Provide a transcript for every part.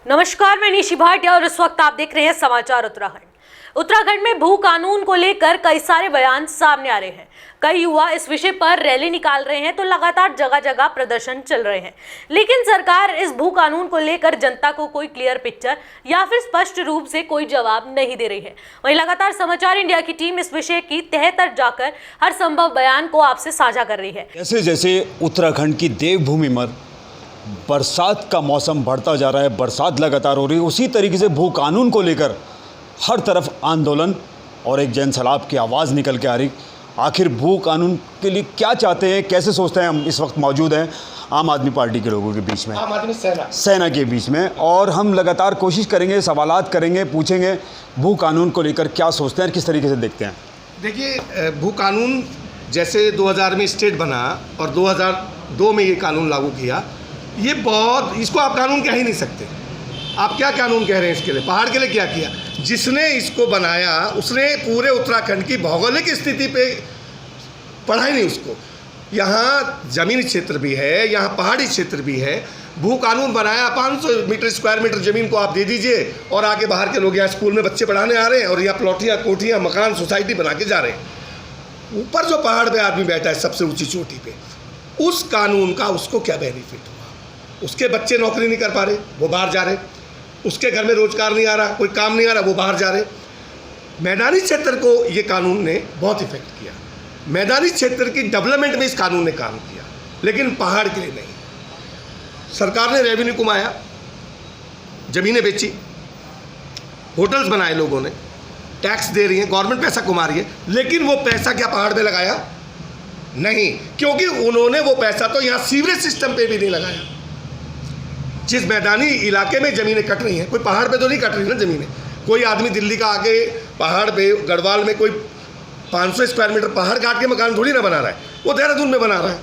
नमस्कार, मैं निशी भाटिया और इस वक्त आप देख रहे हैं समाचार उत्तराखंड। उत्तराखंड में भू कानून को लेकर कई सारे बयान सामने आ रहे हैं। कई युवा इस विषय पर रैली निकाल रहे हैं तो लगातार जगह जगह प्रदर्शन चल रहे हैं, लेकिन सरकार इस भू कानून को लेकर जनता को कोई क्लियर पिक्चर या फिर स्पष्ट रूप से कोई जवाब नहीं दे रही है। वहीं लगातार समाचार इंडिया की टीम इस विषय की तह तक जाकर हर संभव बयान को आपसे साझा कर रही है। जैसे जैसे उत्तराखंड की देवभूमि में बरसात का मौसम बढ़ता जा रहा है, बरसात लगातार हो रही है, उसी तरीके से भू कानून को लेकर हर तरफ आंदोलन और एक जन सैलाब की आवाज़ निकल के आ रही। आखिर भू कानून के लिए क्या चाहते हैं, कैसे सोचते हैं? हम इस वक्त मौजूद हैं आम आदमी पार्टी के लोगों के बीच में, आम आदमी सेना के बीच में, और हम लगातार कोशिश करेंगे, सवालात करेंगे, पूछेंगे भू कानून को लेकर क्या सोचते हैं और किस तरीके से देखते हैं। देखिए, भू कानून जैसे 2000 में स्टेट बना और 2002 में ये कानून लागू किया, ये बहुत, इसको आप कानून कह ही नहीं सकते। आप क्या कानून कह रहे हैं इसके लिए? पहाड़ के लिए क्या किया? जिसने इसको बनाया उसने पूरे उत्तराखंड की भौगोलिक स्थिति पे पढ़ा ही नहीं उसको। यहाँ जमीनी क्षेत्र भी है, यहाँ पहाड़ी क्षेत्र भी है। भू कानून बनाया, 500 मीटर स्क्वायर मीटर ज़मीन को आप दे दीजिए और आगे बाहर के लोग यहाँ स्कूल में बच्चे पढ़ाने आ रहे हैं और यहाँ प्लॉटियाँ, कोठियाँ, मकान, सोसाइटी बना के जा रहे हैं। ऊपर जो पहाड़ पे आदमी बैठा है सबसे ऊंची चोटी पे, उस कानून का उसको क्या बेनिफिट हुआ? उसके बच्चे नौकरी नहीं कर पा रहे, वो बाहर जा रहे। उसके घर में रोजगार नहीं आ रहा, कोई काम नहीं आ रहा, वो बाहर जा रहे। मैदानी क्षेत्र को ये कानून ने बहुत इफेक्ट किया। मैदानी क्षेत्र की डेवलपमेंट में इस कानून ने काम किया, लेकिन पहाड़ के लिए नहीं। सरकार ने रेवेन्यू कमाया, ज़मीनें बेची, होटल्स बनाए, लोगों ने टैक्स दे रही है, गवर्नमेंट पैसा कमा रही है, लेकिन वो पैसा क्या पहाड़ पे लगाया? नहीं, क्योंकि उन्होंने वो पैसा तो यहाँ सीवरेज सिस्टम पे भी नहीं लगाया। जिस मैदानी इलाके में ज़मीनें कट रही हैं, कोई पहाड़ पे तो नहीं कट रही ना ज़मीनें। कोई आदमी दिल्ली का आके पहाड़ पे गढ़वाल में कोई 500 स्क्वायर मीटर पहाड़ काट के मकान थोड़ी ना बना रहा है, वो देहरादून में बना रहा है,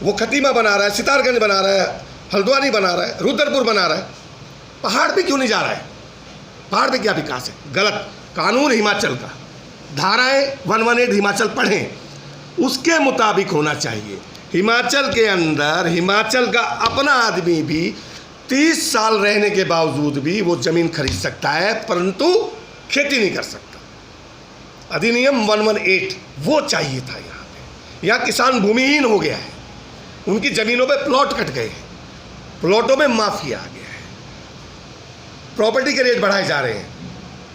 वो खतीमा बना रहा है, सितारगंज बना रहा है, हल्द्वानी बना रहा है, रुद्रपुर बना रहा है। पहाड़ पे क्यों नहीं जा रहा है? पहाड़ पे क्या विकास है? गलत कानून हिमाचल का, धाराएँ 118 हिमाचल पढ़ें, उसके मुताबिक होना चाहिए। हिमाचल के अंदर हिमाचल का अपना आदमी भी 30 साल रहने के बावजूद भी वो ज़मीन खरीद सकता है, परंतु खेती नहीं कर सकता। अधिनियम 118 वो चाहिए था यहाँ पे। यहाँ किसान भूमिहीन हो गया है, उनकी ज़मीनों पे प्लॉट कट गए हैं, प्लॉटों में माफिया आ गया है, प्रॉपर्टी के रेट बढ़ाए जा रहे हैं,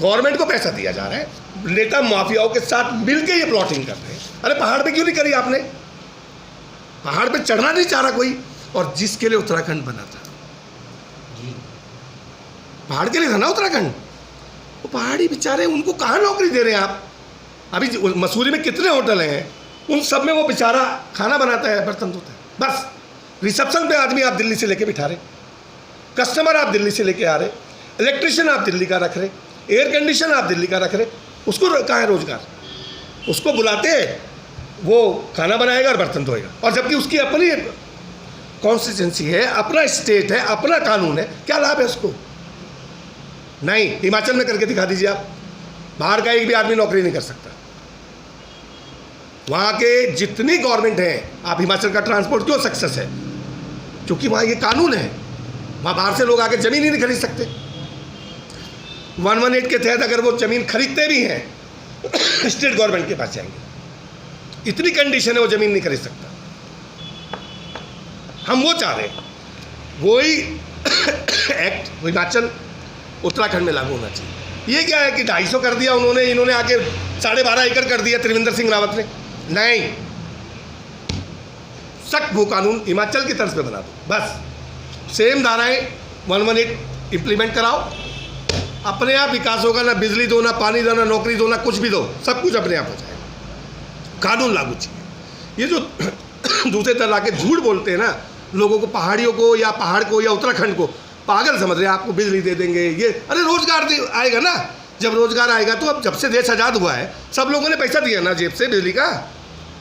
गवर्नमेंट को पैसा दिया जा रहा है, नेता माफियाओं के साथ मिलकर ये प्लॉटिंग कर रहे हैं। अरे पहाड़ पे क्यों नहीं करी आपने? पहाड़ पे चढ़ना नहीं चाह रहा कोई, और जिसके लिए उत्तराखंड बना था, पहाड़ के लिए था ना उत्तराखंड। वो पहाड़ी बेचारे, उनको कहाँ नौकरी दे रहे हैं आप? अभी मसूरी में कितने होटल हैं, उन सब में वो बेचारा खाना बनाता है, बर्तन धोता है, बस। रिसेप्शन पे आदमी आप दिल्ली से लेके बिठा रहे, कस्टमर आप दिल्ली से लेके आ रहे, इलेक्ट्रिशियन आप दिल्ली का रख रहे, एयर कंडीशन आप दिल्ली का रख रहे, उसको कहाँ है रोजगार? उसको बुलाते हैं, वो खाना बनाएगा और बर्तन धोएगा, और जबकि उसकी अपनी कॉन्स्टिट्यूंसी है, अपना स्टेट है, अपना कानून है, क्या लाभ है उसको? नहीं, हिमाचल में करके दिखा दीजिए आप। बाहर का एक भी आदमी नौकरी नहीं कर सकता। वहाँ के जितनी गवर्नमेंट है, आप हिमाचल का ट्रांसपोर्ट क्यों सक्सेस है? क्योंकि वहाँ ये कानून है, वहाँ बाहर से लोग आके ज़मीन ही नहीं खरीद सकते। 118 के तहत अगर वो ज़मीन खरीदते भी हैं स्टेट गवर्नमेंट के पास जाएंगे, इतनी कंडीशन है वो ज़मीन नहीं खरीद सकता। हम वो चाह रहे हैं, वही एक्ट हिमाचल उत्तराखंड में लागू होना चाहिए। ये क्या है कि 250 कर दिया उन्होंने, इन्होंने आके 12.5 एकड़ कर दिया त्रिवेंद्र सिंह रावत ने। नहीं, सख्त भू कानून हिमाचल की तर्ज पे बना दो, बस। सेम धाराएं 118 इम्प्लीमेंट कराओ, अपने आप विकास होगा। ना बिजली दो, ना पानी दो, ना नौकरी दो, ना कुछ भी दो, सब कुछ अपने आप हो जाएगा। कानून लागू चाहिए। ये जो दूसरे तरह के झूठ बोलते हैं ना, लोगों को, पहाड़ियों को या पहाड़ को या उत्तराखंड को पागल समझ रहे हैं, आपको बिजली दे देंगे ये। अरे रोजगार आएगा ना, जब रोजगार आएगा तो। अब जब से देश आज़ाद हुआ है, सब लोगों ने पैसा दिया ना जेब से बिजली का।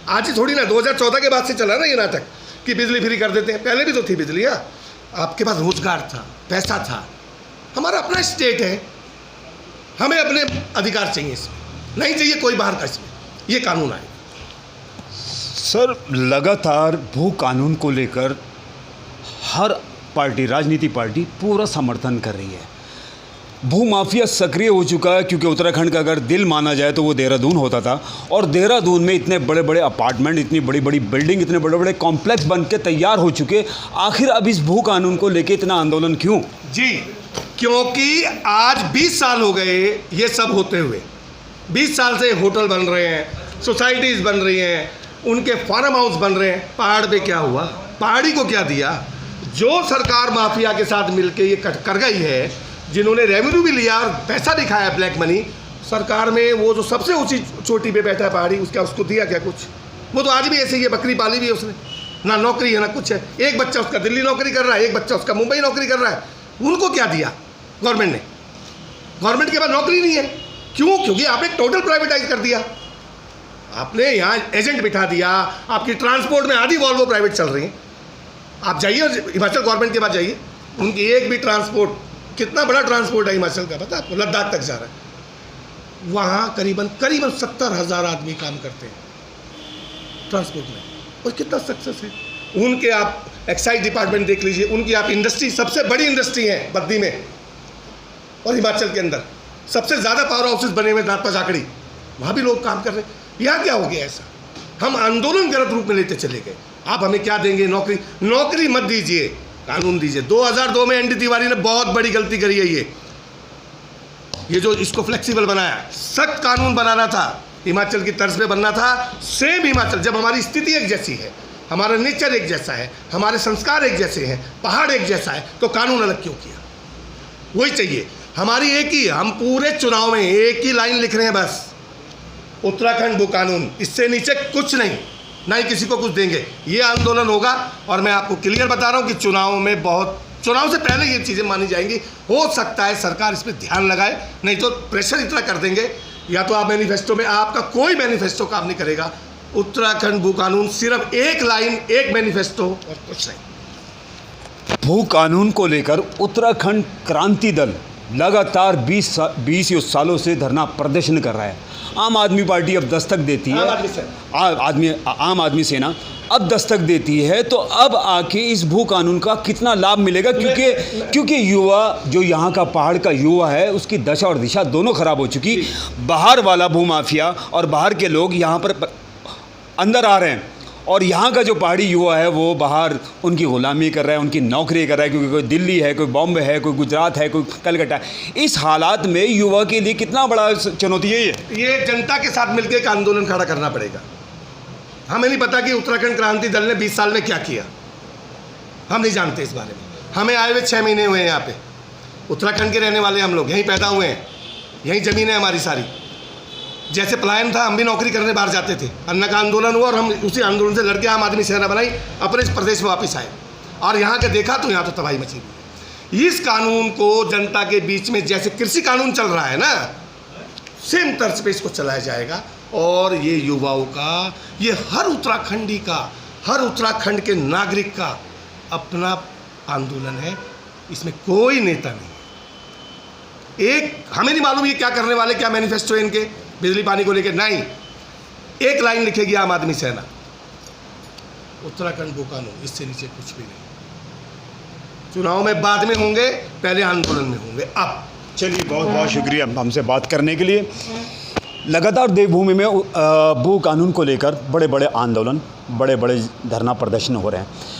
आज ही थोड़ी ना, 2014 के बाद से चला ना ये नाटक कि बिजली फ्री कर देते हैं। पहले भी तो थी बिजली। आपके पास रोजगार था, पैसा था। हमारा अपना स्टेट है, हमें अपने अधिकार चाहिए, इसमें नहीं चाहिए कोई बाहर का। इसमें ये कानून आएगा। सर, लगातार भू कानून को लेकर हर पार्टी, राजनीति पार्टी पूरा समर्थन कर रही है। भूमाफिया सक्रिय हो चुका है, क्योंकि उत्तराखंड का अगर दिल माना जाए तो वो देहरादून होता था, और देहरादून में इतने बड़े बड़े अपार्टमेंट, इतनी बड़ी बड़ी बिल्डिंग, इतने बड़े बड़े कॉम्प्लेक्स बन के तैयार हो चुके। आखिर अब इस भू कानून को लेके इतना आंदोलन क्यों? जी, क्योंकि आज 20 साल हो गए ये सब होते हुए। 20 साल से होटल बन रहे हैं, सोसाइटीज़ बन रही हैं, उनके फार्म हाउस बन रहे हैं। पहाड़ पे क्या हुआ? पहाड़ी को क्या दिया? जो सरकार माफिया के साथ मिलके ये कर गई है, जिन्होंने रेवेन्यू भी लिया और पैसा दिखाया ब्लैक मनी, सरकार में वो जो सबसे ऊंची चोटी पे बैठा है पहाड़ी, उसको दिया क्या कुछ? वो तो आज भी ऐसे ही है, बकरी पाली भी है उसने, ना नौकरी है ना कुछ है। एक बच्चा उसका दिल्ली नौकरी कर रहा है, एक बच्चा उसका मुंबई नौकरी कर रहा है। उनको क्या दिया गवर्नमेंट ने? गवर्नमेंट के पास नौकरी नहीं है। क्यों? क्योंकि आपने टोटल प्राइवेटाइज कर दिया। आपने यहाँ एजेंट बिठा दिया। आपकी ट्रांसपोर्ट में आधी वॉल्वो प्राइवेट चल रही है। आप जाइए हिमाचल गवर्नमेंट के पास जाइए, उनकी एक भी ट्रांसपोर्ट, कितना बड़ा ट्रांसपोर्ट है हिमाचल का पता है आपको? लद्दाख तक जा रहा है। वहाँ करीबन 70,000 आदमी काम करते हैं ट्रांसपोर्ट में, और कितना सक्सेस है उनके। आप एक्साइज डिपार्टमेंट देख लीजिए, उनकी आप इंडस्ट्री, सबसे बड़ी इंडस्ट्री है बद्दी में और हिमाचल के अंदर सबसे ज़्यादा पावर हाउसेस बने हुए नाथपा झाकड़ी, वहाँ भी लोग काम कर रहे हैं। यहाँ क्या हो गया ऐसा? हम आंदोलन गलत रूप में लेते चले गए। आप हमें क्या देंगे? नौकरी? नौकरी मत दीजिए, कानून दीजिए। 2002 में एनडी तिवारी ने बहुत बड़ी गलती करी है। ये जो इसको फ्लेक्सिबल बनाया, सख्त कानून बनाना था, हिमाचल की तर्ज पे बनना था। सेम हिमाचल, जब हमारी स्थिति एक जैसी है, हमारा नेचर एक जैसा है, हमारे संस्कार एक जैसे हैं, पहाड़ एक जैसा है, तो कानून अलग क्यों किया? वही चाहिए। हमारी एक ही, हम पूरे चुनाव में एक ही लाइन लिख रहे हैं बस, उत्तराखंड भू कानून, इससे नीचे कुछ नहीं, ना ही किसी को कुछ देंगे। ये आंदोलन होगा, और मैं आपको क्लियर बता रहा हूँ कि चुनाव से पहले ये चीज़ें मानी जाएंगी। हो सकता है सरकार इस पर ध्यान लगाए, नहीं तो प्रेशर इतना कर देंगे, या तो आप मैनिफेस्टो में, आपका कोई मैनिफेस्टो काम नहीं करेगा। उत्तराखंड भू कानून सिर्फ एक लाइन, एक मैनिफेस्टो और कुछ नहीं। भू कानून को लेकर उत्तराखंड क्रांति दल लगातार 20 सालों से धरना प्रदर्शन कर रहा है। आम आदमी पार्टी अब दस्तक देती है, आम आदमी सेना अब दस्तक देती है, तो अब आके इस भू कानून का कितना लाभ मिलेगा? क्योंकि युवा, जो यहाँ का पहाड़ का युवा है, उसकी दशा और दिशा दोनों खराब हो चुकी। बाहर वाला भूमाफिया और बाहर के लोग यहाँ पर अंदर आ रहे हैं, और यहाँ का जो पहाड़ी युवा है वो बाहर उनकी ग़ुलामी कर रहा है, उनकी नौकरी कर रहा है, क्योंकि कोई दिल्ली है, कोई बॉम्बे है, कोई गुजरात है, कोई कलकत्ता है। इस हालात में युवा के लिए कितना बड़ा चुनौती है ये जनता के साथ मिलकर एक आंदोलन खड़ा करना पड़ेगा। हमें नहीं पता कि उत्तराखंड क्रांति दल ने 20 साल में क्या किया, हम नहीं जानते इस बारे में। हमें आए हुए 6 महीने हुए हैं यहाँ पे। उत्तराखंड के रहने वाले हम लोग, यहीं पैदा हुए हैं, यहीं ज़मीन है हमारी सारी। जैसे पलायन था, हम भी नौकरी करने बाहर जाते थे, अन्ना का आंदोलन हुआ और हम उसी आंदोलन से लड़के आम आदमी सेना बनाई, अपने इस प्रदेश में वापस आए, और यहाँ के देखा तो यहाँ तो तबाही मची हुई है। इस कानून को जनता के बीच में, जैसे कृषि कानून चल रहा है ना, सेम तर्ज पे इसको चलाया जाएगा। और ये युवाओं का, ये हर उत्तराखंडी का, हर उत्तराखंड के नागरिक का अपना आंदोलन है। इसमें कोई नेता नहीं। एक हमें नहीं मालूम ये क्या करने वाले, क्या मैनिफेस्टो है इनके बिजली पानी को लेकर, नहीं। एक लाइन लिखेगी आम आदमी सेना, उत्तराखंड भू कानून, इससे नीचे कुछ भी नहीं। चुनाव में बाद में होंगे, पहले आंदोलन में होंगे। अब चलिए, बहुत बहुत शुक्रिया हमसे बात करने के लिए। लगातार देवभूमि में भू कानून को लेकर बड़े बड़े आंदोलन, बड़े बड़े धरना प्रदर्शन हो रहे हैं।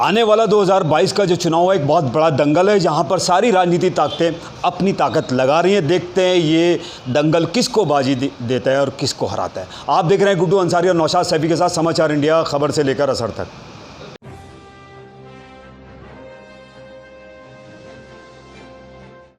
आने वाला 2022 का जो चुनाव है, एक बहुत बड़ा दंगल है, जहां पर सारी राजनीति ताकतें अपनी ताकत लगा रही हैं। देखते हैं ये दंगल किसको बाजी देता है और किसको हराता है। आप देख रहे हैं गुड्डू अंसारी और नौशाद सैफी के साथ समाचार इंडिया, खबर से लेकर असर तक।